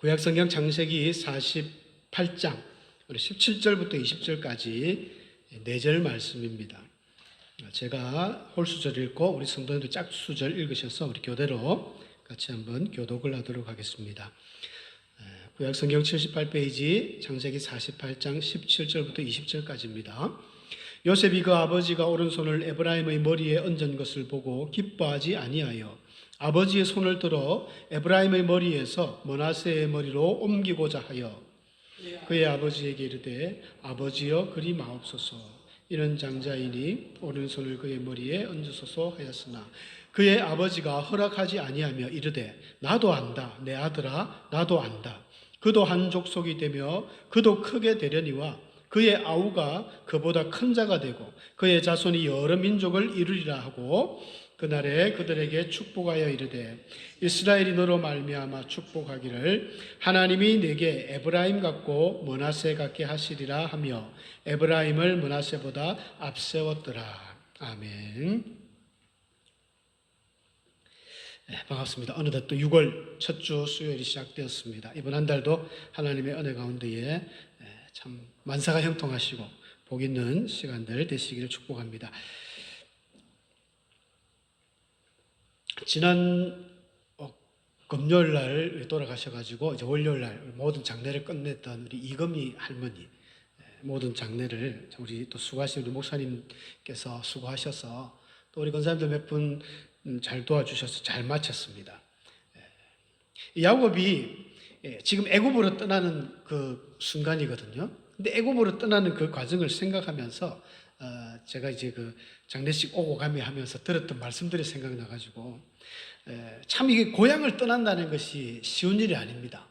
구약성경 창세기 48장 17절부터 20절까지 4절 말씀입니다. 제가 홀수절 읽고 우리 성도님도 짝수절 읽으셔서 우리 교대로 같이 한번 교독을 하도록 하겠습니다. 구약성경 78페이지 창세기 48장 17절부터 20절까지입니다. 요셉이 그 아버지가 오른손을 에브라임의 머리에 얹은 것을 보고 기뻐하지 아니하여 아버지의 손을 들어 에브라임의 머리에서 므낫세의 머리로 옮기고자 하여 그의 아버지에게 이르되 아버지여 그리 마옵소서 이는 장자이니 오른손을 그의 머리에 얹으소서 하였으나 그의 아버지가 허락하지 아니하며 이르되 나도 안다 내 아들아 나도 안다 그도 한 족속이 되며 그도 크게 되려니와 그의 아우가 그보다 큰 자가 되고 그의 자손이 여러 민족을 이루리라 하고 그날에 그들에게 축복하여 이르되 이스라엘이 너로 말미암아 축복하기를 하나님이 내게 에브라임 같고 므낫세 같게 하시리라 하며 에브라임을 므낫세보다 앞세웠더라. 아멘. 네, 반갑습니다. 어느덧 또 6월 첫 주 수요일이 시작되었습니다. 이번 한 달도 하나님의 은혜 가운데에 참 만사가 형통하시고 복 있는 시간들 되시기를 축복합니다. 지난 금요일 날 돌아가셔가지고 이제 월요일 날 모든 장례를 끝냈던 우리 이금희 할머니 모든 장례를 우리 또 수고하신 우리 목사님께서 수고하셔서 또 우리 권사님들 몇 분 잘 도와주셔서 잘 마쳤습니다. 야곱이 지금 애굽으로 떠나는 그 순간이거든요. 근데 애굽으로 떠나는 그 과정을 생각하면서 제가 이제 그 장례식 오고 가며 하면서 들었던 말씀들이 생각나가지고 참 이게 고향을 떠난다는 것이 쉬운 일이 아닙니다.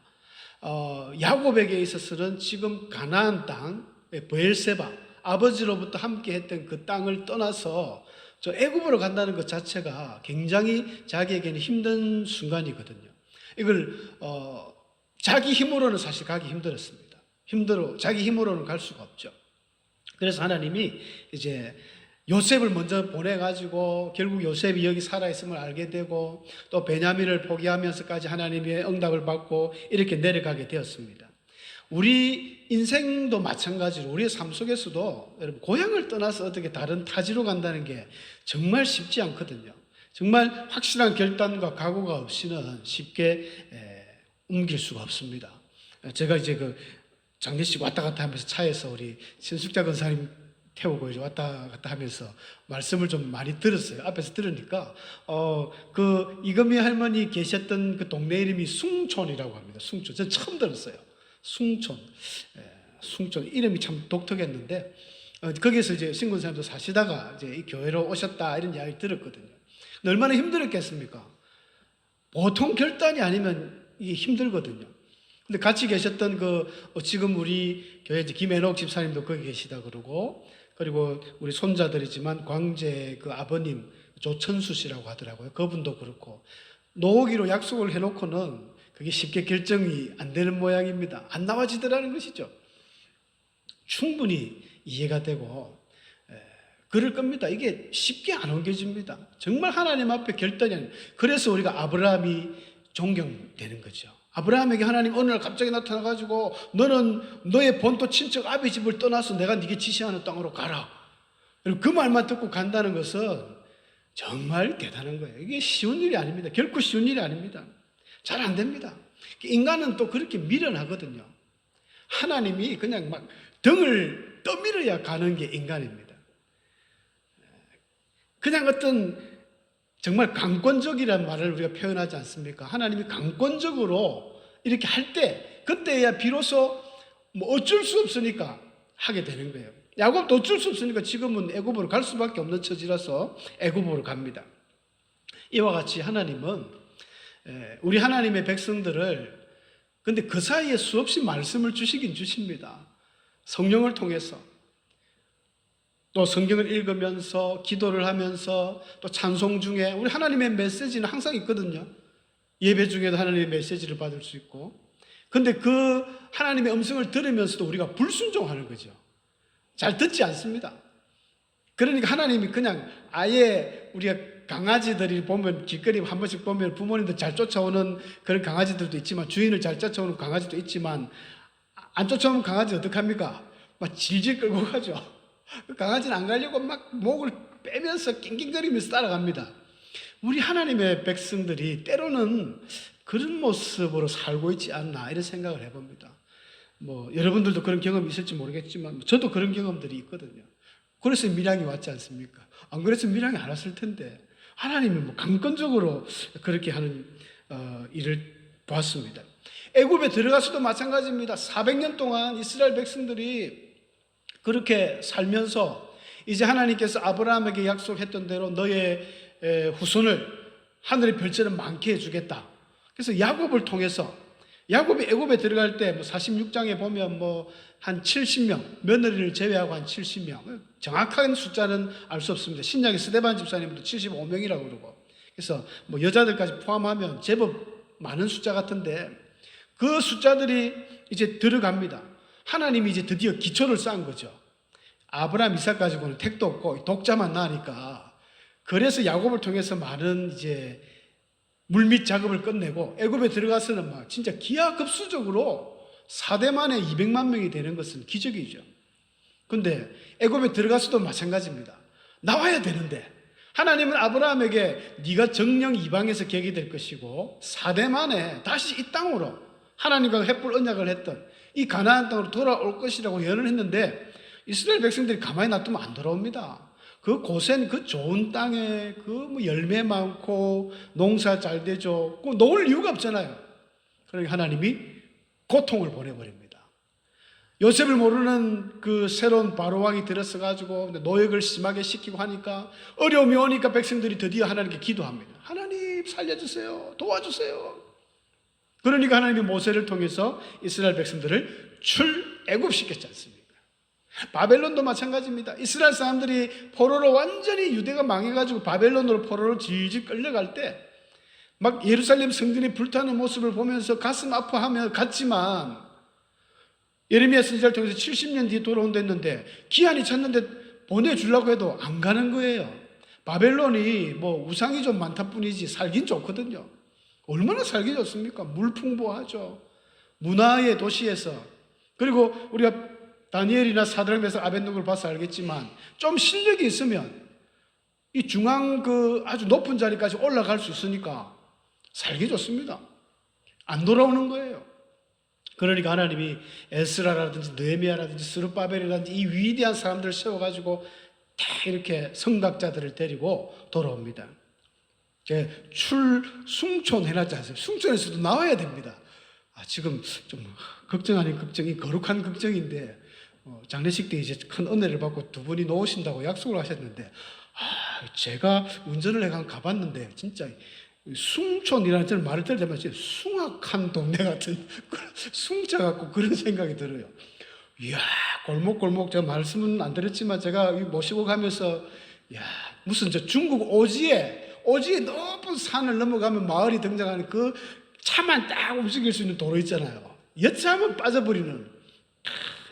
야곱에게 있어서는 지금 가나안 땅 브엘세바 아버지로부터 함께 했던 그 땅을 떠나서 저 애굽으로 간다는 것 자체가 굉장히 자기에게는 힘든 순간이거든요. 이걸 자기 힘으로는 사실 가기 힘들었습니다. 자기 힘으로는 갈 수가 없죠. 그래서 하나님이 이제 요셉을 먼저 보내가지고 결국 요셉이 여기 살아있음을 알게 되고 또 베냐민을 포기하면서까지 하나님의 응답을 받고 이렇게 내려가게 되었습니다. 우리 인생도 마찬가지로 우리의 삶 속에서도 여러분 고향을 떠나서 어떻게 다른 타지로 간다는 게 정말 쉽지 않거든요. 정말 확실한 결단과 각오가 없이는 쉽게 옮길 수가 없습니다. 제가 이제 그 장례식 왔다 갔다 하면서 차에서 우리 신숙자 권사님 태우고 이제 왔다 갔다 하면서 말씀을 좀 많이 들었어요. 앞에서 들으니까 그 이금희 할머니 계셨던 그 동네 이름이 숭촌이라고 합니다. 숭촌. 전 처음 들었어요. 숭촌. 숭촌 이름이 참 독특했는데 거기서 이제 신군사님도 사시다가 이제 이 교회로 오셨다 이런 이야기 들었거든요. 얼마나 힘들었겠습니까? 보통 결단이 아니면 이게 힘들거든요. 근데 같이 계셨던 지금 우리 교회 김앤옥 집사님도 거기 계시다 그리고 우리 손자들이지만 광재 그 아버님 조천수 씨라고 하더라고요. 그분도 그렇고 노오기로 약속을 해놓고는 그게 쉽게 결정이 안 되는 모양입니다. 안 나와지더라는 것이죠. 충분히 이해가 되고 그럴 겁니다. 이게 쉽게 안 옮겨집니다. 정말 하나님 앞에 결단이 아니에요. 그래서 우리가 아브라함이 존경되는 거죠. 아브라함에게 하나님 어느 날 갑자기 나타나가지고 너는 너의 본토 친척 아비 집을 떠나서 내가 네게 지시하는 땅으로 가라. 그리고 그 말만 듣고 간다는 것은 정말 대단한 거예요. 이게 쉬운 일이 아닙니다. 결코 쉬운 일이 아닙니다. 잘 안 됩니다. 인간은 또 그렇게 미련하거든요. 하나님이 그냥 막 등을 떠밀어야 가는 게 인간입니다. 그냥 어떤 정말 강권적이라는 말을 우리가 표현하지 않습니까? 하나님이 강권적으로 이렇게 할 때 그때야 비로소 뭐 어쩔 수 없으니까 하게 되는 거예요. 야곱도 어쩔 수 없으니까 지금은 애굽으로 갈 수밖에 없는 처지라서 애굽으로 갑니다. 이와 같이 하나님은 우리 하나님의 백성들을 근데 그 사이에 수없이 말씀을 주시긴 주십니다. 성령을 통해서 또 성경을 읽으면서 기도를 하면서 또 찬송 중에 우리 하나님의 메시지는 항상 있거든요. 예배 중에도 하나님의 메시지를 받을 수 있고 근데 그 하나님의 음성을 들으면서도 우리가 불순종하는 거죠. 잘 듣지 않습니다. 그러니까 하나님이 그냥 아예 우리가 강아지들이 보면 길거리 한 번씩 보면 부모님들 잘 쫓아오는 그런 강아지들도 있지만, 주인을 잘 쫓아오는 강아지도 있지만, 안 쫓아오면 강아지 어떡합니까? 막 질질 끌고 가죠. 그 강아지는 안 가려고 막 목을 빼면서 낑낑거리면서 따라갑니다. 우리 하나님의 백성들이 때로는 그런 모습으로 살고 있지 않나, 이런 생각을 해봅니다. 뭐 여러분들도 그런 경험이 있을지 모르겠지만 저도 그런 경험들이 있거든요. 그래서 밀양이 왔지 않습니까? 안 그랬으면 밀양이 안 왔을 텐데, 하나님이 뭐 강권적으로 그렇게 하는 일을 보았습니다. 애굽에 들어가서도 마찬가지입니다. 400년 동안 이스라엘 백성들이 그렇게 살면서 이제 하나님께서 아브라함에게 약속했던 대로 너의 후손을 하늘의 별처럼 많게 해주겠다. 그래서 야곱을 통해서, 야곱이 애굽에 들어갈 때 46장에 보면 한 70명, 며느리를 제외하고 한 70명, 정확한 숫자는 알 수 없습니다. 신약의 스데반 집사님도 75명이라고 그러고, 그래서 여자들까지 포함하면 제법 많은 숫자 같은데, 그 숫자들이 이제 들어갑니다. 하나님이 이제 드디어 기초를 쌓은 거죠. 아브라함, 이삭 가지고는 택도 없고 독자만 나니까, 그래서 야곱을 통해서 많은 이제 물밑 작업을 끝내고 애굽에 들어가서는 막 진짜 기하급수적으로 4대 만에 200만 명이 되는 것은 기적이죠. 근데 애굽에 들어가서도 마찬가지입니다. 나와야 되는데 하나님은 아브라함에게 네가 정령 이방에서 계게 될 것이고 4대 만에 다시 이 땅으로 하나님과 횃불 언약을 했던 이 가나안 땅으로 돌아올 것이라고 예언을 했는데, 이스라엘 백성들이 가만히 놔두면 안 돌아옵니다. 그 고센, 그 좋은 땅에 열매 많고 농사 잘 되죠. 그 놓을 이유가 없잖아요. 그러니까 하나님이 고통을 보내버립니다. 요셉을 모르는 그 새로운 바로왕이 들어서 가지고 노역을 심하게 시키고 하니까, 어려움이 오니까 백성들이 드디어 하나님께 기도합니다. 하나님 살려주세요, 도와주세요. 그러니까 하나님이 모세를 통해서 이스라엘 백성들을 출애굽시켰지 않습니까? 바벨론도 마찬가지입니다. 이스라엘 사람들이 포로로 완전히 유대가 망해가지고 바벨론으로 포로로 질질 끌려갈 때 막 예루살렘 성전이 불타는 모습을 보면서 가슴 아파하며 갔지만, 예레미야 선지자를 통해서 70년 뒤에 돌아온다 했는데 기한이 찼는데 보내주려고 해도 안 가는 거예요. 바벨론이 우상이 좀 많다 뿐이지 살긴 좋거든요. 얼마나 살기 좋습니까? 물 풍부하죠. 문화의 도시에서. 그리고 우리가 다니엘이나 사드락 메삭 아벳느고를 봐서 알겠지만, 좀 실력이 있으면 이 중앙 아주 높은 자리까지 올라갈 수 있으니까 살기 좋습니다. 안 돌아오는 거예요. 그러니까 하나님이 에스라라든지 느헤미야라든지 스룹바벨이라든지 이 위대한 사람들을 세워가지고 다 이렇게 성각자들을 데리고 돌아옵니다. 출숭촌 해놨지 않습니까? 숭촌에서도 나와야 됩니다. 지금 좀 걱정 아닌 걱정이 거룩한 걱정인데, 장례식 때 이제 큰 은혜를 받고 두 분이 놓으신다고 약속을 하셨는데, 제가 운전을 해가 가봤는데 진짜 숭촌이라는 말을 들을 때마다 진짜 숭악한 동네 같은 숭자 같고 그런 생각이 들어요. 이야, 골목골목, 제가 말씀은 안 드렸지만 제가 모시고 가면서, 무슨 중국 오지에 높은 산을 넘어가면 마을이 등장하는 그 차만 딱 움직일 수 있는 도로 있잖아요. 여차하면 빠져버리는,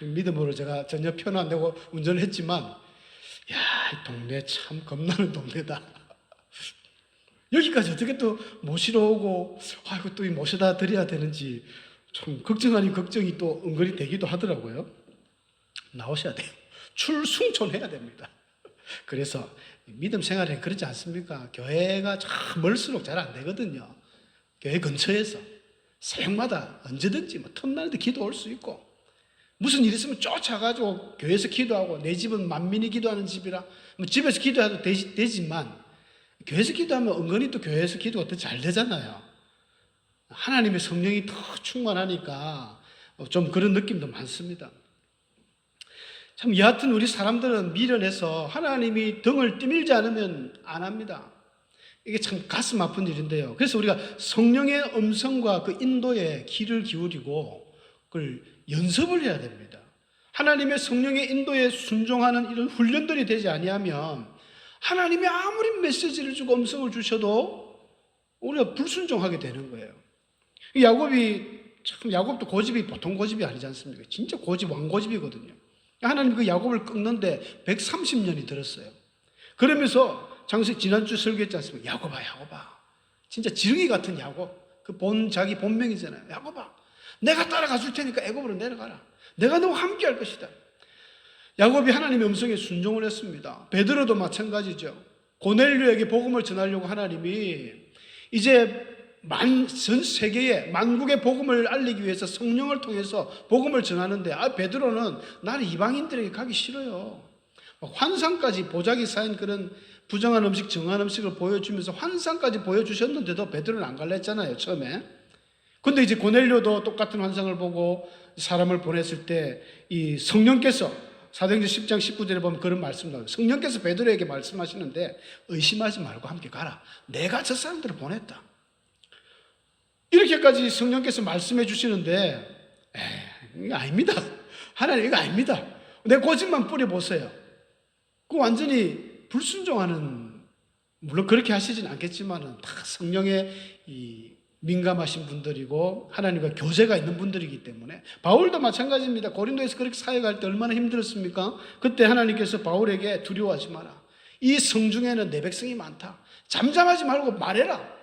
믿음으로 제가 전혀 편도 안 되고 운전을 했지만, 이 동네 참 겁나는 동네다. 여기까지 어떻게 또 모시러 오고, 또 모셔다 드려야 되는지 좀 걱정 아닌 걱정이 또 은근히 되기도 하더라고요. 나오셔야 돼요. 출숭촌해야 됩니다. 그래서 믿음 생활에 그렇지 않습니까? 교회가 참 멀수록 잘 안 되거든요. 교회 근처에서 새벽마다 언제든지 틈나는데 기도 올 수 있고, 무슨 일 있으면 쫓아가지고 교회에서 기도하고, 내 집은 만민이 기도하는 집이라 집에서 기도해도 되지만, 교회에서 기도하면 은근히 또 교회에서 기도가 더 잘 되잖아요. 하나님의 성령이 더 충만하니까 좀 그런 느낌도 많습니다. 참 여하튼 우리 사람들은 미련해서 하나님이 등을 떠밀지 않으면 안 합니다. 이게 참 가슴 아픈 일인데요. 그래서 우리가 성령의 음성과 그 인도에 귀를 기울이고 그걸 연습을 해야 됩니다. 하나님의 성령의 인도에 순종하는 이런 훈련들이 되지 아니하면 하나님이 아무리 메시지를 주고 음성을 주셔도 우리가 불순종하게 되는 거예요. 야곱도 고집이 보통 고집이 아니지 않습니까? 진짜 고집, 왕고집이거든요. 하나님 그 야곱을 꺾는데 130년이 들었어요. 그러면서 지난주 설교했지 않습니까? 야곱아. 진짜 지렁이 같은 야곱. 자기 본명이잖아요. 야곱아, 내가 따라가 줄 테니까 애굽으로 내려가라. 내가 너와 함께 할 것이다. 야곱이 하나님의 음성에 순종을 했습니다. 베드로도 마찬가지죠. 고넬료에게 복음을 전하려고 하나님이 이제 전 세계에 만국의 복음을 알리기 위해서 성령을 통해서 복음을 전하는데 베드로는 나는 이방인들에게 가기 싫어요. 환상까지 보자기 쌓인 그런 부정한 음식, 정한 음식을 보여주면서 환상까지 보여주셨는데도 베드로는 안 갈라 했잖아요, 처음에. 근데 이제 고넬료도 똑같은 환상을 보고 사람을 보냈을 때 이 성령께서 사도행전 10장 19절에 보면 그런 말씀 나와요. 성령께서 베드로에게 말씀하시는데 의심하지 말고 함께 가라. 내가 저 사람들을 보냈다. 이렇게까지 성령께서 말씀해 주시는데 이거 아닙니다. 하나님 이거 아닙니다. 내 고집만 뿌려보세요. 그 완전히 불순종하는, 물론 그렇게 하시진 않겠지만은 다 성령의 이 민감하신 분들이고 하나님과 교제가 있는 분들이기 때문에. 바울도 마찬가지입니다. 고린도에서 그렇게 사역할 때 얼마나 힘들었습니까? 그때 하나님께서 바울에게 두려워하지 마라. 이 성중에는 내 백성이 많다. 잠잠하지 말고 말해라.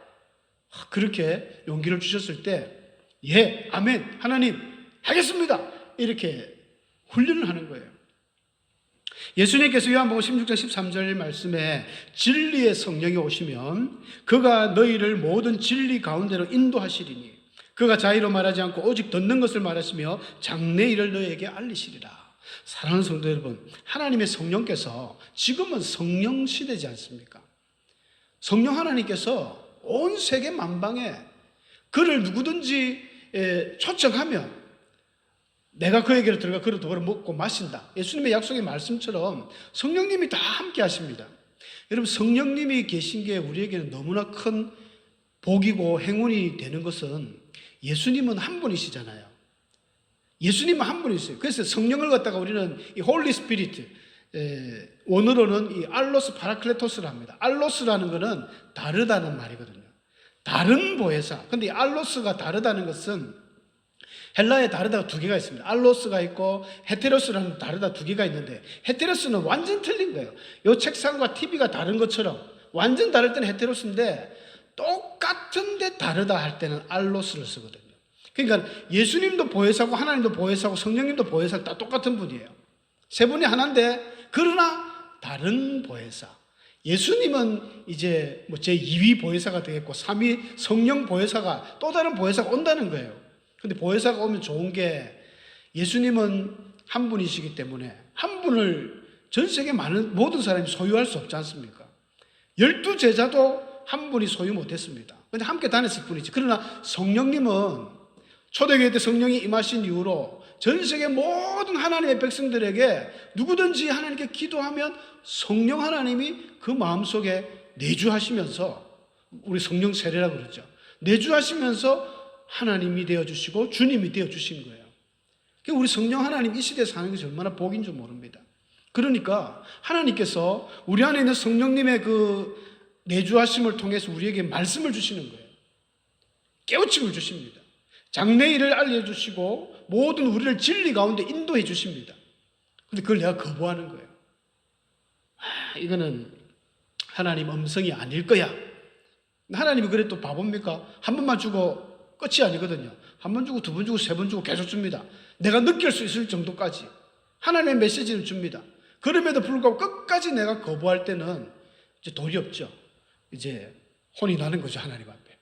그렇게 용기를 주셨을 때 예, 아멘, 하나님 하겠습니다. 이렇게 훈련을 하는 거예요. 예수님께서 요한복음 16장 13절 말씀에 진리의 성령이 오시면 그가 너희를 모든 진리 가운데로 인도하시리니 그가 자의로 말하지 않고 오직 듣는 것을 말하시며 장래일을 너희에게 알리시리라. 사랑하는 성도 여러분, 하나님의 성령께서 지금은 성령 시대지 않습니까? 성령 하나님께서 온 세계 만방에 그를 누구든지 초청하면 내가 그에게로 들어가 그를 도로 먹고 마신다. 예수님의 약속의 말씀처럼 성령님이 다 함께 하십니다. 여러분, 성령님이 계신 게 우리에게는 너무나 큰 복이고 행운이 되는 것은 예수님은 한 분이시잖아요. 예수님은 한 분이세요. 그래서 성령을 갖다가 우리는 이 홀리 스피리트, 원어로는 이 알로스 파라클레토스를 합니다. 알로스라는 것은 다르다는 말이거든요. 다른 보혜사. 근데 이 알로스가 다르다는 것은 헬라에 다르다가 두 개가 있습니다. 알로스가 있고 헤테로스라는 다르다 두 개가 있는데, 헤테로스는 완전 틀린 거예요. 이 책상과 TV가 다른 것처럼 완전 다를 때는 헤테로스인데 똑같은데 다르다 할 때는 알로스를 쓰거든요. 그러니까 예수님도 보혜사고 하나님도 보혜사고 성령님도 보혜사, 다 똑같은 분이에요. 세 분이 하나인데 그러나 다른 보혜사. 예수님은 이제 제2위 보혜사가 되겠고 3위 성령 보혜사가, 또 다른 보혜사가 온다는 거예요. 근데 보혜사가 오면 좋은 게 예수님은 한 분이시기 때문에 한 분을 전 세계 많은 모든 사람이 소유할 수 없지 않습니까? 12제자도 한 분이 소유 못했습니다. 근데 함께 다녔을 뿐이지. 그러나 성령님은 초대교회 때 성령이 임하신 이후로 전 세계 모든 하나님의 백성들에게 누구든지 하나님께 기도하면 성령 하나님이 그 마음속에 내주하시면서, 우리 성령 세례라고 그러죠. 내주하시면서 하나님이 되어주시고 주님이 되어주신 거예요. 우리 성령 하나님 이 시대에 사는 것이 얼마나 복인 줄 모릅니다. 그러니까 하나님께서 우리 안에 있는 성령님의 그 내주하심을 통해서 우리에게 말씀을 주시는 거예요. 깨우침을 주십니다. 장래일을 알려주시고 모든 우리를 진리 가운데 인도해 주십니다. 그런데 그걸 내가 거부하는 거예요. 이거는 하나님 음성이 아닐 거야. 하나님이 그래 또 바보입니까? 한 번만 주고 끝이 아니거든요. 한 번 주고 두 번 주고 세 번 주고 계속 줍니다. 내가 느낄 수 있을 정도까지 하나님의 메시지를 줍니다. 그럼에도 불구하고 끝까지 내가 거부할 때는 이제 돌이 없죠. 이제 혼이 나는 거죠, 하나님 앞에.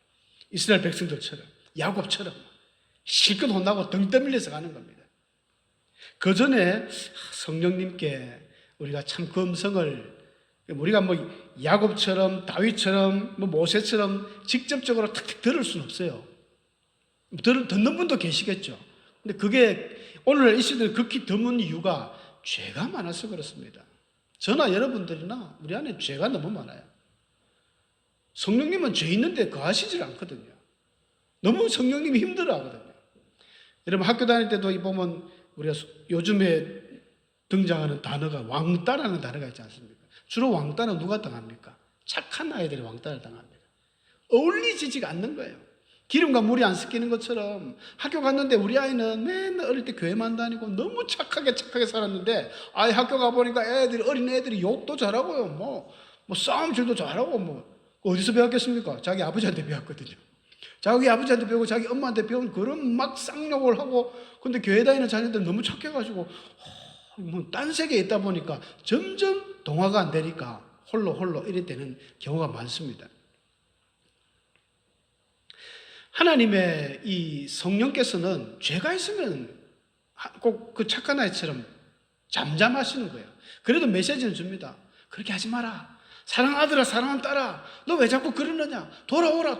이스라엘 백성들처럼, 야곱처럼 실컷 혼나고 등 떠밀려서 가는 겁니다. 그 전에 성령님께 우리가 참 그 음성을, 우리가 야곱처럼 다윗처럼 모세처럼 직접적으로 탁탁 들을 수는 없어요. 듣는 분도 계시겠죠. 근데 그게 오늘날 이 시대는 극히 드문 이유가 죄가 많아서 그렇습니다. 저나 여러분들이나 우리 안에 죄가 너무 많아요. 성령님은 죄 있는데 거하시질 않거든요. 너무 성령님이 힘들어하거든요. 여러분 학교 다닐 때도 보면 우리가 요즘에 등장하는 단어가 왕따라는 단어가 있지 않습니까? 주로 왕따는 누가 당합니까? 착한 아이들이 왕따를 당합니다. 어울리지지가 않는 거예요. 기름과 물이 안 섞이는 것처럼 학교 갔는데 우리 아이는 맨날 어릴 때 교회만 다니고 너무 착하게 살았는데 아이 학교 가보니까 어린 애들이 욕도 잘하고요. 뭐 싸움질도 잘하고 뭐 어디서 배웠겠습니까? 자기 아버지한테 배웠거든요. 자기 아버지한테 배우고 자기 엄마한테 배운 그런 막 쌍욕을 하고, 근데 교회 다니는 자녀들 너무 착해가지고 뭐 딴 세계에 있다 보니까 점점 동화가 안 되니까 홀로 이래 되는 경우가 많습니다. 하나님의 이 성령께서는 죄가 있으면 꼭 그 착한 아이처럼 잠잠하시는 거예요. 그래도 메시지는 줍니다. 그렇게 하지 마라. 사랑하는 아들아, 사랑하는 딸아, 너 왜 자꾸 그러느냐? 돌아오라.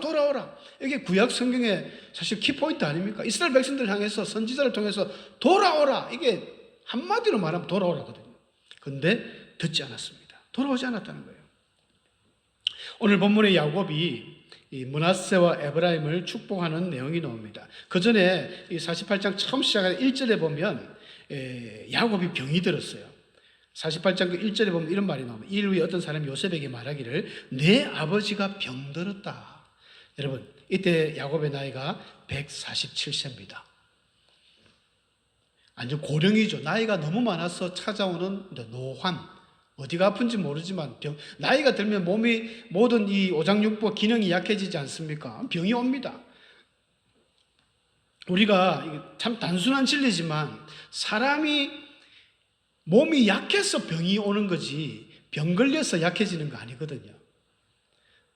이게 구약 성경의 사실 키포인트 아닙니까? 이스라엘 백성들을 향해서 선지자를 통해서 돌아오라. 이게 한마디로 말하면 돌아오라거든요. 근데 듣지 않았습니다. 돌아오지 않았다는 거예요. 오늘 본문의 야곱이 이 므낫세와 에브라임을 축복하는 내용이 나옵니다. 그 전에 이 48장 처음 시작하는 1절에 보면 야곱이 병이 들었어요. 48장 그 1절에 보면 이런 말이 나옵니다. 이일 후에 어떤 사람이 요셉에게 말하기를 내 아버지가 병들었다. 여러분, 이때 야곱의 나이가 147세입니다. 완전 고령이죠. 나이가 너무 많아서 찾아오는 노환. 어디가 아픈지 모르지만 나이가 들면 몸이 모든 이 오장육부 기능이 약해지지 않습니까? 병이 옵니다. 우리가 참 단순한 진리지만 사람이 몸이 약해서 병이 오는 거지 병 걸려서 약해지는 거 아니거든요.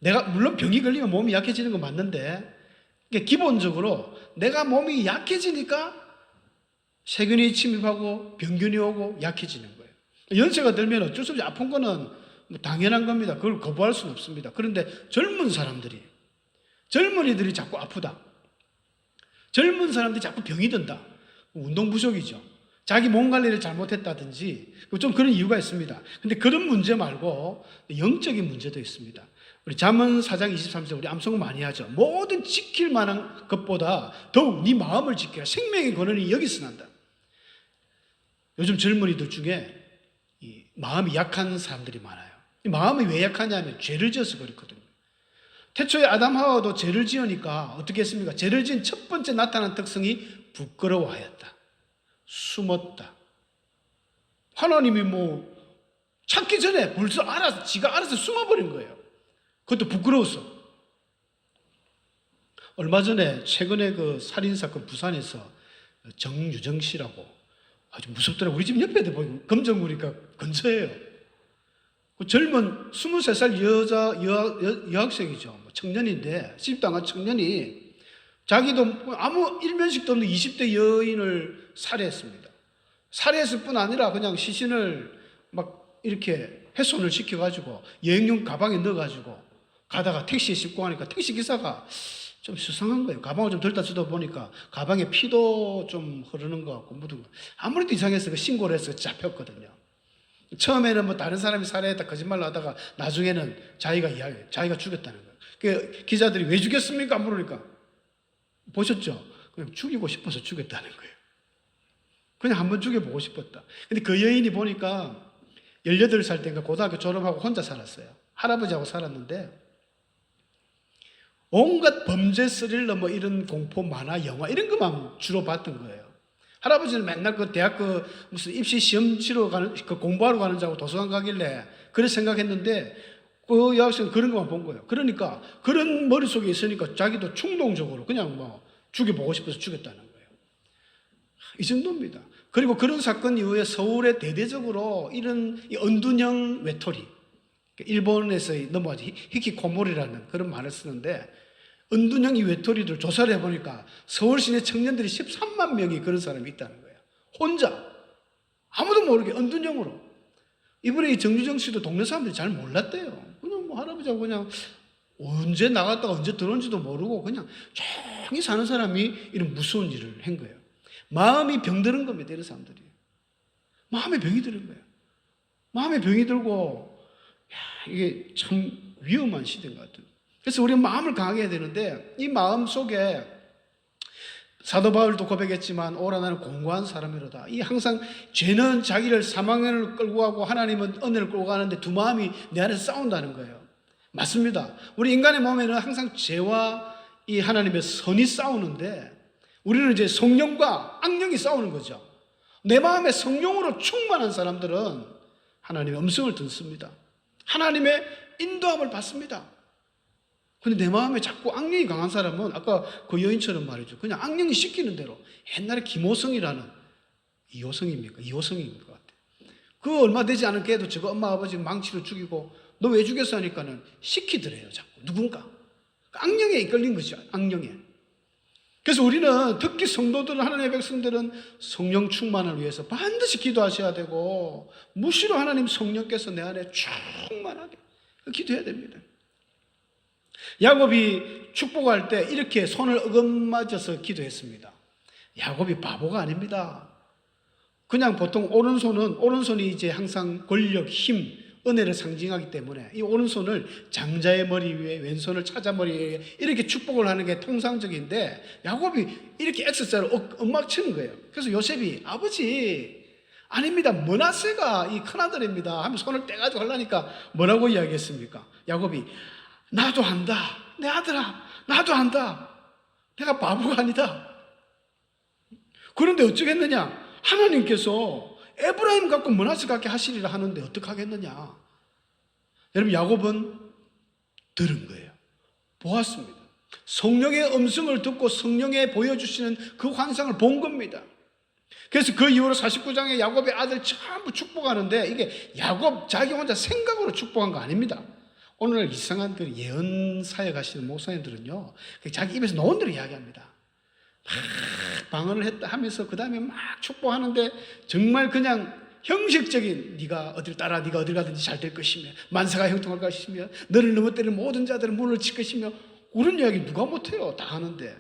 내가 물론 병이 걸리면 몸이 약해지는 건 맞는데 기본적으로 내가 몸이 약해지니까 세균이 침입하고 병균이 오고 약해지는 거예요. 연세가 들면 어쩔 수 없이 아픈 거는 당연한 겁니다. 그걸 거부할 수는 없습니다. 그런데 젊은이들이 자꾸 아프다. 젊은 사람들이 자꾸 병이 든다. 운동 부족이죠. 자기 몸 관리를 잘못했다든지 좀 그런 이유가 있습니다. 근데 그런 문제 말고 영적인 문제도 있습니다. 우리 잠언 4장 23절 우리 암송 많이 하죠. 모든 지킬 만한 것보다 더욱 네 마음을 지켜라. 생명의 근원이 여기서 난다. 요즘 젊은이들 중에 이 마음이 약한 사람들이 많아요. 이 마음이 왜 약하냐면 죄를 지어서 그렇거든요. 태초에 아담 하와도 죄를 지으니까 어떻게 했습니까? 죄를 지은 첫 번째 나타난 특성이 부끄러워하였다. 숨었다. 하나님이 뭐 찾기 전에 벌써 지가 알아서 숨어버린 거예요. 그것도 부끄러워서. 얼마 전에 최근에 그 살인사건 부산에서 정유정 씨라고 아주 무섭더라고요. 우리 집 옆에도 보면 검정구니까 근처예요. 그 젊은 23살 여학생이죠. 청년인데 시집당한 청년이 자기도 아무 일면식도 없는 20대 여인을 살해했습니다. 살해했을 뿐 아니라 그냥 시신을 막 이렇게 훼손을 시켜가지고 여행용 가방에 넣어가지고 가다가 택시에 싣고 가니까 택시기사가 좀 수상한 거예요. 가방을 좀 들다 주다 보니까 가방에 피도 좀 흐르는 것 같고 묻은 거. 아무래도 이상해서 신고를 해서 잡혔거든요. 처음에는 뭐 다른 사람이 살해했다 거짓말로 하다가 나중에는 자기가 죽였다는 거예요. 그 기자들이 왜 죽였습니까? 물으니까 보셨죠? 그냥 죽이고 싶어서 죽였다는 거예요. 그냥 한번 죽여보고 싶었다. 근데 그 여인이 보니까 18살 때인가 고등학교 졸업하고 혼자 살았어요. 할아버지하고 살았는데 온갖 범죄 스릴러 뭐 이런 공포 만화 영화 이런 것만 주로 봤던 거예요. 할아버지는 맨날 그 대학 그 무슨 입시 시험 치러 가는 그 공부하러 가는 자고 도서관 가길래 그래 생각했는데 그 여학생은 그런 것만 본 거예요. 그러니까 그런 머릿속에 있으니까 자기도 충동적으로 그냥 뭐 죽여보고 싶어서 죽였다는 거예요. 이 정도입니다. 그리고 그런 사건 이후에 서울에 대대적으로 이런 언둔형 외톨이, 일본에서 넘어가지 히키코모리라는 그런 말을 쓰는데 언둔형 이 외톨이들 조사를 해보니까 서울 시내 청년들이 13만 명이 그런 사람이 있다는 거예요. 혼자 아무도 모르게 언둔형으로. 이번에 이 정유정 씨도 동네 사람들이 잘 몰랐대요. 그냥 뭐 할아버지하고 그냥 언제 나갔다가 언제 들어온지도 모르고 그냥 조용히 사는 사람이 이런 무서운 일을 한 거예요. 마음이 병드는 겁니다. 이런 사람들이. 마음에 병이 드는 거예요. 마음에 병이 들고 이게 참 위험한 시대인 것 같아요. 그래서 우리는 마음을 강하게 해야 되는데 이 마음 속에 사도 바울도 고백했지만 오라 나는 공고한 사람이로다. 이 항상 죄는 자기를 사망을 끌고 가고 하나님은 은혜를 끌고 가는데 두 마음이 내 안에서 싸운다는 거예요. 맞습니다. 우리 인간의 몸에는 항상 죄와 이 하나님의 선이 싸우는데 우리는 이제 성령과 악령이 싸우는 거죠. 내 마음에 성령으로 충만한 사람들은 하나님의 음성을 듣습니다. 하나님의 인도함을 받습니다. 근데 내 마음에 자꾸 악령이 강한 사람은 아까 그 여인처럼 말이죠. 그냥 악령이 시키는 대로 옛날에 김호성이라는 이호성입니까? 이호성인 것 같아요. 그 얼마 되지 않은 걔도 저거 엄마 아버지 망치로 죽이고 너 왜 죽였어 하니까는 시키더래요. 자꾸 누군가. 악령에 이끌린 거죠. 악령에. 그래서 우리는 특히 성도들은 하나님의 백성들은 성령 충만을 위해서 반드시 기도하셔야 되고 무시로 하나님 성령께서 내 안에 충만하게 기도해야 됩니다. 야곱이 축복할 때 이렇게 손을 어긋맞아서 기도했습니다. 야곱이 바보가 아닙니다. 그냥 보통 오른손이 이제 항상 권력, 힘, 은혜를 상징하기 때문에 이 오른손을 장자의 머리 위에 왼손을 차자 머리 위에 이렇게 축복을 하는 게 통상적인데 야곱이 이렇게 X자로 엇맞추는 거예요. 그래서 요셉이 아버지 아닙니다. 므낫세가 이 큰아들입니다 하면 손을 떼가지고 하려니까 뭐라고 이야기했습니까? 야곱이 나도 안다. 내 아들아 나도 안다. 내가 바보가 아니다. 그런데 어쩌겠느냐? 하나님께서 에브라임 갖고 므낫세 갖게 하시리라 하는데 어떡하겠느냐? 여러분 야곱은 들은 거예요. 보았습니다. 성령의 음성을 듣고 성령에 보여주시는 그 환상을 본 겁니다. 그래서 그 이후로 49장에 야곱의 아들 전부 축복하는데 이게 야곱 자기 혼자 생각으로 축복한 거 아닙니다. 오늘 이상한 그 예언 사역 하시는 목사님들은요 자기 입에서 나온 대로 이야기합니다. 막 방언을 하면서 그 다음에 막 축복하는데 정말 그냥 형식적인 네가 어딜 따라 네가 어딜 가든지 잘 될 것이며 만사가 형통할 것이며 너를 넘어뜨리는 모든 자들은 문을 칠 것이며 그런 이야기 누가 못해요. 다 하는데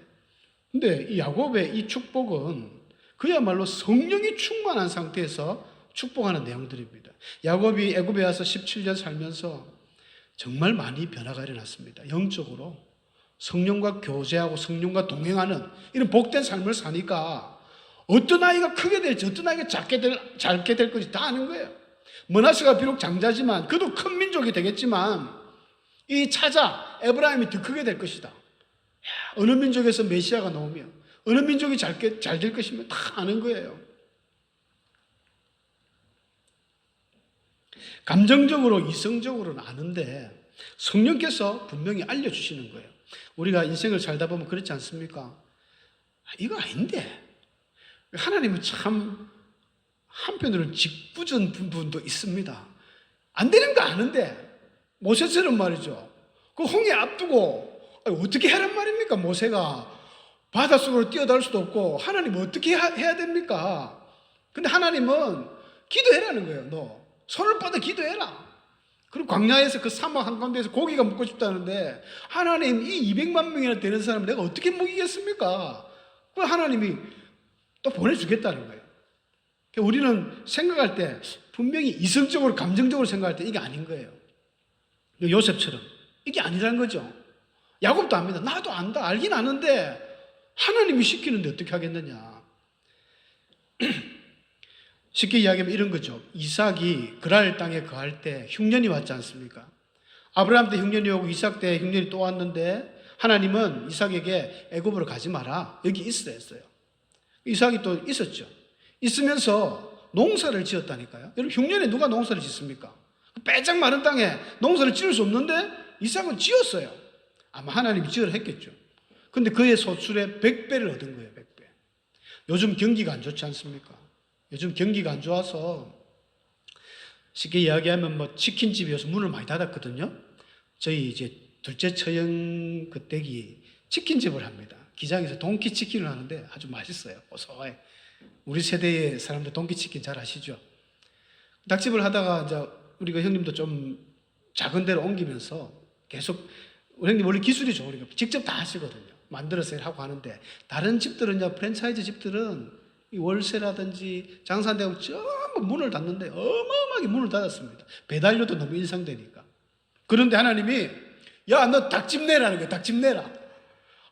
근데 이 야곱의 이 축복은 그야말로 성령이 충만한 상태에서 축복하는 내용들입니다. 야곱이 애굽에 와서 17년 살면서 정말 많이 변화가 일어났습니다. 영적으로 성령과 교제하고 성령과 동행하는 이런 복된 삶을 사니까 어떤 아이가 크게 될지 어떤 아이가 작게 될 것인지 다 아는 거예요. 므낫세가 비록 장자지만 그도 큰 민족이 되겠지만 이 차자 에브라임이 더 크게 될 것이다. 어느 민족에서 메시아가 나오면 어느 민족이 잘 될 것이면 다 아는 거예요. 감정적으로 이성적으로는 아는데 성령께서 분명히 알려주시는 거예요. 우리가 인생을 살다 보면 그렇지 않습니까? 이거 아닌데 하나님은 참 한편으로는 짓궂은 부분도 있습니다. 안 되는 거 아는데 모세처럼 말이죠. 그 홍해 앞두고 어떻게 하란 말입니까? 모세가 바닷속으로 뛰어들 수도 없고 하나님 어떻게 해야 됩니까? 근데 하나님은 기도해라는 거예요. 너 손을 뻗어 기도해라. 그리고 광야에서 그 사막 한가운데에서 고기가 먹고 싶다는데 하나님 이 200만 명이나 되는 사람을 내가 어떻게 먹이겠습니까? 그 하나님이 또 보내주겠다는 거예요. 우리는 생각할 때 분명히 이성적으로 감정적으로 생각할 때 이게 아닌 거예요. 요셉처럼 이게 아니라는 거죠. 야곱도 압니다. 나도 안다. 알긴 아는데 하나님이 시키는데 어떻게 하겠느냐. 쉽게 이야기하면 이런 거죠. 이삭이 그랄 땅에 거할 때 흉년이 왔지 않습니까? 아브라함 때 흉년이 오고 이삭 때 흉년이 또 왔는데 하나님은 이삭에게 애굽으로 가지 마라. 여기 있으라 했어요. 이삭이 또 있었죠. 있으면서 농사를 지었다니까요. 여러분 흉년에 누가 농사를 짓습니까? 빼짝 마른 땅에 농사를 지을 수 없는데 이삭은 지었어요. 아마 하나님이 지으라 했겠죠. 근데 그의 소출의 100배를 얻은 거예요. 100배. 요즘 경기가 안 좋지 않습니까? 요즘 경기가 안 좋아서 쉽게 이야기하면 뭐 치킨집이어서 문을 많이 닫았거든요. 저희 이제 둘째 처형 그 댁이 치킨집을 합니다. 기장에서 동키 치킨을 하는데 아주 맛있어요. 고소해. 우리 세대의 사람들 동키 치킨 잘 아시죠? 닭집을 하다가 이제 우리가 형님도 좀 작은 데로 옮기면서 계속 우리 형님 원래 기술이 좋으니까 직접 다 하시거든요. 만들어서 하고 하는데 다른 집들은요, 프랜차이즈 집들은 이 월세라든지 장사 안 되고 전부 문을 닫는데 어마어마하게 문을 닫았습니다. 배달료도 너무 인상되니까. 그런데 하나님이 야, 너 닭집 내라는 거예요. 닭집 내라.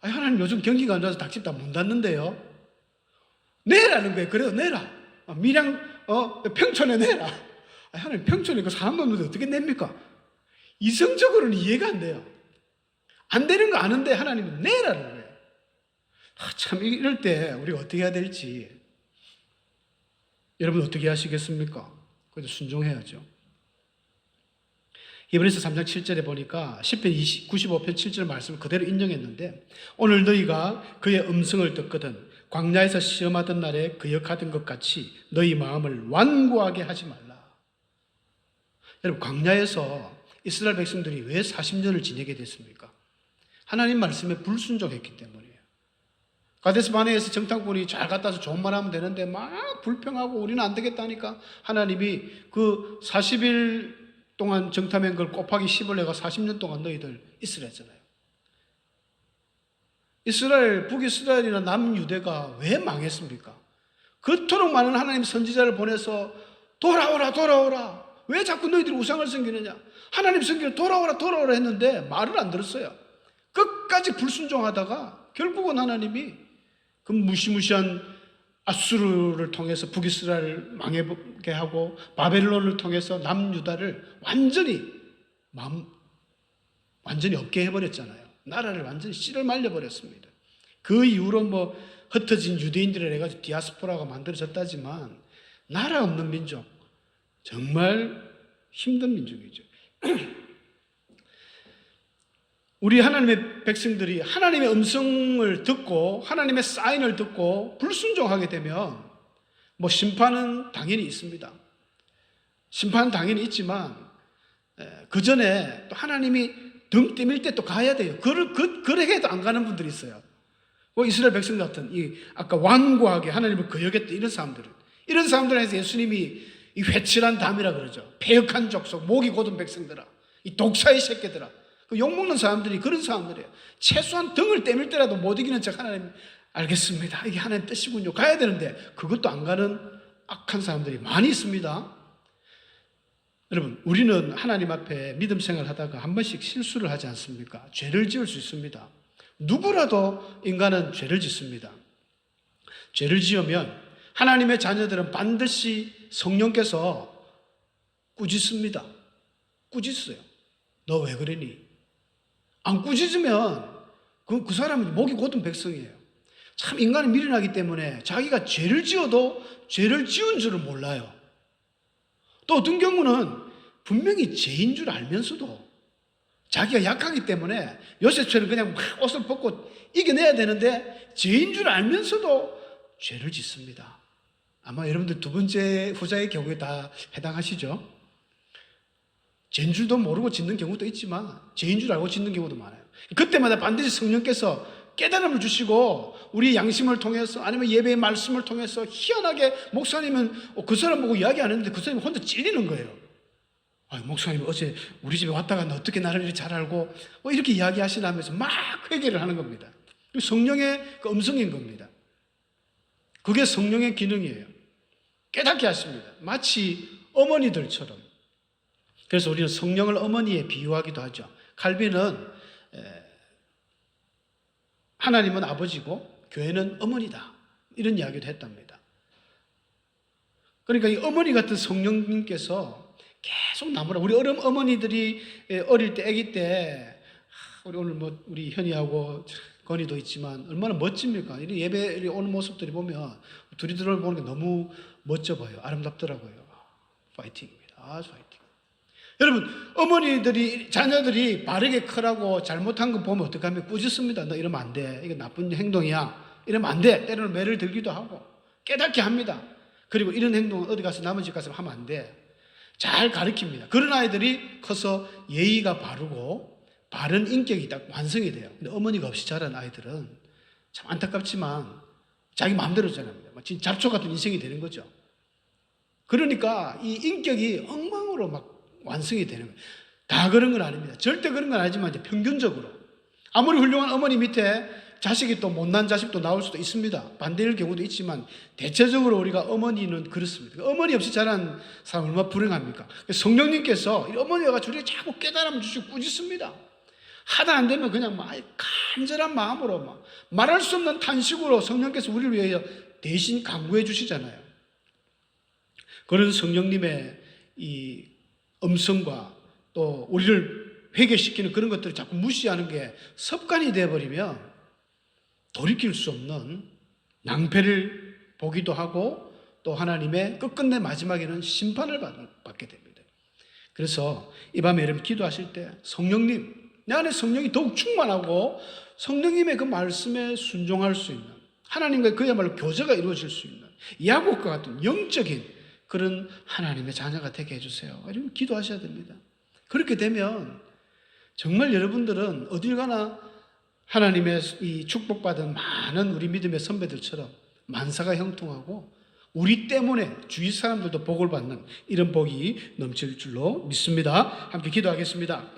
아니, 하나님 요즘 경기가 안 좋아서 닭집 다 문 닫는데요. 내라는 거예요. 그래도 내라. 밀양 평촌에 내라. 아니, 하나님 평촌에 그 사람 없는데 어떻게 냅니까? 이성적으로는 이해가 안 돼요. 안 되는 거 아는데 하나님은 내라는 거예요. 참 이럴 때 우리가 어떻게 해야 될지 여러분 어떻게 하시겠습니까? 그래도 순종해야죠. 히브리서 3장 7절에 보니까 시편 95편 7절 말씀을 그대로 인용했는데, 오늘 너희가 그의 음성을 듣거든 광야에서 시험하던 날에 거역하던 것 같이 너희 마음을 완고하게 하지 말라. 여러분, 광야에서 이스라엘 백성들이 왜 40년을 지내게 됐습니까? 하나님 말씀에 불순종했기 때문이에요. 가데스 바네에서 정탐꾼이 잘 갔다 와서 좋은 말 하면 되는데 막 불평하고 우리는 안 되겠다니까 하나님이 그 40일 동안 정탐한 걸 곱하기 10을 해가 40년 동안 너희들 있으라 했잖아요. 이스라엘, 북이스라엘이나 남유대가 왜 망했습니까? 그토록 많은 하나님 선지자를 보내서 돌아오라 돌아오라, 왜 자꾸 너희들이 우상을 섬기느냐, 하나님 섬기려 돌아오라 돌아오라 했는데 말을 안 들었어요. 끝까지 불순종하다가 결국은 하나님이 그 무시무시한 아수르를 통해서 북이스라엘을 망하게 하고 바벨론을 통해서 남유다를 완전히 없게 해버렸잖아요. 나라를 완전히 씨를 말려버렸습니다. 그 이후로 뭐 흩어진 유대인들을 해가지고 디아스포라가 만들어졌다지만 나라 없는 민족, 정말 힘든 민족이죠. 우리 하나님의 백성들이 하나님의 음성을 듣고 하나님의 사인을 듣고 불순종하게 되면 뭐 심판은 당연히 있습니다. 심판은 당연히 있지만 그 전에 또 하나님이 등 떠밀 때 또 가야 돼요. 그래도 안 가는 분들이 있어요. 뭐 이스라엘 백성 같은 아까 완고하게 하나님을 거역했던 이런 사람들에서 예수님이 이 회칠한 담이라 그러죠. 패역한 족속, 목이 곧은 백성들아, 이 독사의 새끼들아, 그 욕먹는 사람들이 그런 사람들이에요. 최소한 등을 떼밀 때라도 못 이기는 척 하나님 알겠습니다, 이게 하나님 뜻이군요, 가야 되는데 그것도 안 가는 악한 사람들이 많이 있습니다. 여러분, 우리는 하나님 앞에 믿음 생활하다가 한 번씩 실수를 하지 않습니까? 죄를 지을 수 있습니다. 누구라도 인간은 죄를 짓습니다. 죄를 지으면 하나님의 자녀들은 반드시 성령께서 꾸짖습니다. 꾸짖어요. 너 왜 그러니? 안 꾸짖으면 그 사람은 목이 곧은 백성이에요. 참 인간이 미련하기 때문에 자기가 죄를 지어도 죄를 지은 줄을 몰라요. 또 어떤 경우는 분명히 죄인 줄 알면서도 자기가 약하기 때문에 요셉처럼 그냥 막 옷을 벗고 이겨내야 되는데 죄인 줄 알면서도 죄를 짓습니다. 아마 여러분들 두 번째 후자의 경우에 다 해당하시죠? 죄인 줄도 모르고 짓는 경우도 있지만 죄인 줄 알고 짓는 경우도 많아요. 그때마다 반드시 성령께서 깨달음을 주시고 우리 양심을 통해서 아니면 예배의 말씀을 통해서 희한하게 목사님은 그 사람 보고 이야기 안 했는데 그 사람이 혼자 찔리는 거예요. 목사님 어제 우리 집에 왔다 갔는데 어떻게 나를 이렇게 잘 알고 이렇게 이야기하시나면서 막 회개를 하는 겁니다. 성령의 그 음성인 겁니다. 그게 성령의 기능이에요. 깨닫게 하십니다. 마치 어머니들처럼. 그래서 우리는 성령을 어머니에 비유하기도 하죠. 칼빈은 하나님은 아버지고 교회는 어머니다, 이런 이야기도 했답니다. 그러니까 이 어머니 같은 성령님께서 계속 나무라. 우리 어머니들이 어릴 때, 아기 때, 우리 오늘 뭐 우리 현이하고 건이도 있지만 얼마나 멋집니까? 이런 예배 오는 모습들이 보면 둘이 들어보는 게 너무 멋져 보여요. 아름답더라고요. 파이팅입니다. 아주 파이팅. 여러분, 어머니들이 자녀들이 바르게 크라고 잘못한 거 보면 어떡하면 꾸짖습니다. 너 이러면 안 돼, 이거 나쁜 행동이야, 이러면 안 돼. 때로는 매를 들기도 하고 깨닫게 합니다. 그리고 이런 행동은 어디 가서 남의 집 가서 하면 안 돼, 잘 가르칩니다. 그런 아이들이 커서 예의가 바르고 바른 인격이 딱 완성이 돼요. 근데 어머니가 없이 자란 아이들은 참 안타깝지만 자기 마음대로 자랍니다. 진짜 잡초 같은 인생이 되는 거죠. 그러니까 이 인격이 엉망으로 막 완성이 되는 거예요. 다 그런 건 아닙니다. 절대 그런 건 아니지만 이제 평균적으로 아무리 훌륭한 어머니 밑에 자식이 또 못난 자식도 나올 수도 있습니다. 반대일 경우도 있지만 대체적으로 우리가 어머니는 그렇습니다. 어머니 없이 자란 사람 얼마나 불행합니까? 성령님께서 어머니가 우리에게 자꾸 깨달음을 주시고 꾸짖습니다. 하다 안 되면 그냥 막 간절한 마음으로 막 말할 수 없는 탄식으로 성령께서 우리를 위하여 대신 강구해 주시잖아요. 그런 성령님의 이 음성과 또 우리를 회개시키는 그런 것들을 자꾸 무시하는 게 습관이 되어버리면 돌이킬 수 없는 낭패를 보기도 하고 또 하나님의 끝끝내 마지막에는 심판을 받게 됩니다. 그래서 이 밤에 여러분 기도하실 때 성령님, 내 안에 성령이 더욱 충만하고 성령님의 그 말씀에 순종할 수 있는, 하나님과 그야말로 교제가 이루어질 수 있는 야곱과 같은 영적인 그런 하나님의 자녀가 되게 해주세요. 여러분 기도하셔야 됩니다. 그렇게 되면 정말 여러분들은 어딜 가나 하나님의 이 축복받은 많은 우리 믿음의 선배들처럼 만사가 형통하고 우리 때문에 주위 사람들도 복을 받는 이런 복이 넘칠 줄로 믿습니다. 함께 기도하겠습니다.